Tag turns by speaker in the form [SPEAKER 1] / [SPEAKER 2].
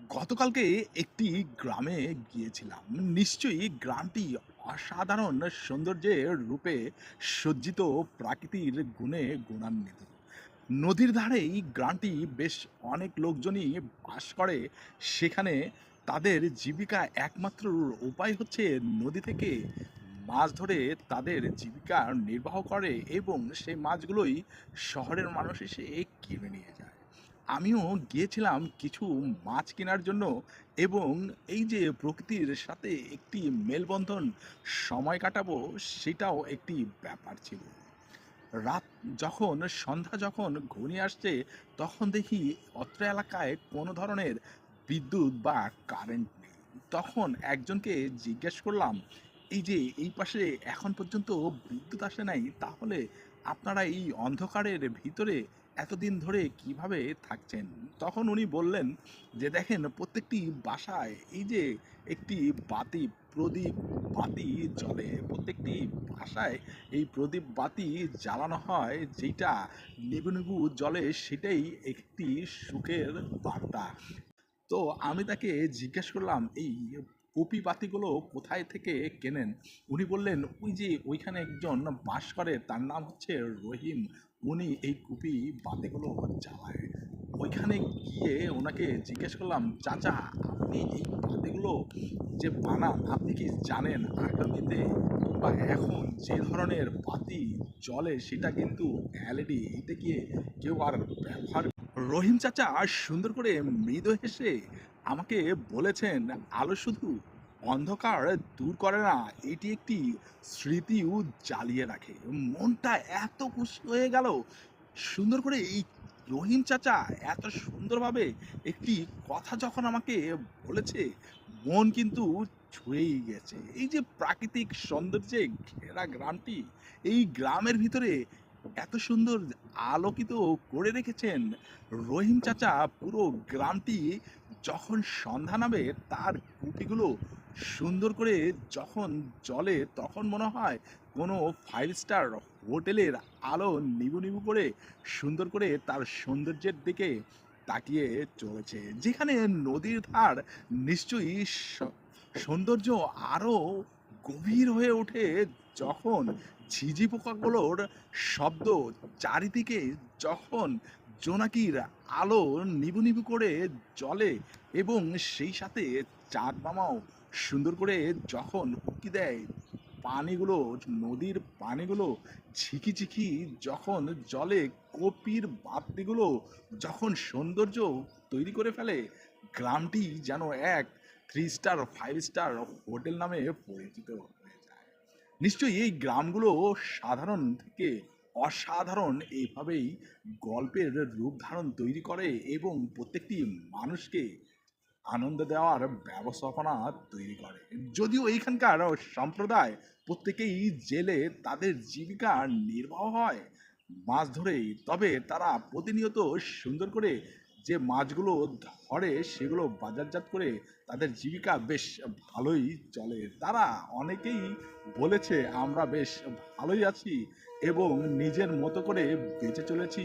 [SPEAKER 1] গতকালকে একটি গ্রামে গিয়েছিলাম। নিশ্চয়ই গ্রামটি অসাধারণ সৌন্দর্যের রূপে সজ্জিত, প্রাকৃতির গুণে গুণান্বিত। নদীর ধারেই গ্রামটি বেশ অনেক লোকজনই বাস করে। সেখানে তাদের জীবিকা একমাত্র উপায় হচ্ছে নদী থেকে মাছ ধরে তাদের জীবিকা নির্বাহ করে এবং সেই মাছগুলোই শহরের মানুষ এসে কিনে নিয়ে যায়। আমিও গিয়েছিলাম কিছু মাছ কেনার জন্য এবং এই যে প্রকৃতির সাথে একটি মেলবন্ধন সময় কাটাবো, সেটাও একটি ব্যাপার ছিল। রাত যখন সন্ধ্যা যখন ঘনিয়ে আসছে, তখন দেখি অত্র এলাকায় কোনো ধরনের বিদ্যুৎ বা কারেন্ট নেই। তখন একজনকে জিজ্ঞেস করলাম, এই যে এই পাশে এখন পর্যন্ত বিদ্যুৎ আসে নাই, তাহলে আপনারা এই অন্ধকারের ভিতরে এতদিন ধরে কিভাবে থাকছেন? তখন উনি বললেন যে, দেখেন প্রত্যেকটি বাসায় এই যে একটি বাতি, প্রদীপ বাতি জ্বলে। প্রত্যেকটি বাসায় এই প্রদীপ বাতি জ্বালানো হয়, যেইটা নিভু নিভু জ্বলে, সেটাই একটি সুখের বার্তা। তো আমি তাকে জিজ্ঞেস করলাম, এই কপি বাতিগুলো কোথায় থেকে কেনেন? উনি বললেন, ওই যে ওইখানে একজন বাস করে, তার নাম হচ্ছে রহিম। উনি এই কপি বাতিগুলো জ্বালায়। ওইখানে গিয়ে ওনাকে জিজ্ঞেস করলাম, চাচা, আপনি এই বাতিগুলো যে বানান, আপনি কি জানেন আগামীতে বা এখন যে ধরনের বাতি জ্বলে সেটা কিন্তু এলইডি, এতে গিয়ে কেউ আর ব্যবহার। রহিম চাচা সুন্দর করে মৃদু হেসে আমাকে বলেছেন, আলো শুধু অন্ধকার দূর করে না, এটি একটি স্মৃতিও জ্বালিয়ে রাখে। মনটা এত খুশি হয়ে গেল। সুন্দর করে এই রহিম চাচা এত সুন্দরভাবে একটি কথা যখন আমাকে বলেছে, মন কিন্তু ছুঁয়েই গেছে। এই যে প্রাকৃতিক সৌন্দর্যে ঘেরা গ্রামটি, এই গ্রামের ভিতরে এত সুন্দর আলোকিত করে রেখেছেন রহিম চাচা। পুরো গ্রামটি যখন সন্ধ্যা নামে, তার কুপিগুলো সুন্দর করে যখন জ্বলে, তখন মনে হয় কোনো ফাইভ স্টার হোটেলের আলো নিবু নিবু করে সুন্দর করে তার সৌন্দর্যের দিকে তাকিয়ে চলেছে। যেখানে নদীর ধার, নিশ্চয়ই সৌন্দর্য আরো গভীর হয়ে ওঠে যখন ঝিঝি পোকাগুলোর শব্দ চারিদিকে, যখন জোনাকির আলো নিবু নিবু করে জ্বলে এবং সেই সাথে চাঁদ মামাও সুন্দর করে যখন উঁকি দেয়। পানিগুলো, নদীর পানিগুলো ঝিকিঝিকি যখন জলে, কপির বাতিগুলো যখন সৌন্দর্য তৈরি করে ফেলে, গ্রামটি যেন এক three star five star hotel নামে পরিচিত হয়ে যায়। নিশ্চয়ই এই গ্রামগুলো সাধারণ থেকে অসাধারণ এইভাবেই গল্পের রূপ ধারণ তৈরি করে এবং প্রত্যেকটি মানুষকে আনন্দ দেওয়ার ব্যবস্থাপনা তৈরি করে। যদিও এইখানকার সম্প্রদায় প্রত্যেকেই জেলে, তাদের জীবিকা নির্বাহ হয় মাছ ধরেই, তবে তারা প্রতিনিয়ত সুন্দর করে যে মাছগুলো ধরে সেগুলো বাজারজাত করে তাদের জীবিকা বেশ ভালোই চলে। তারা অনেকেই বলেছে, আমরা বেশ ভালোই আছি এবং নিজের মতো করে বেঁচে চলেছি।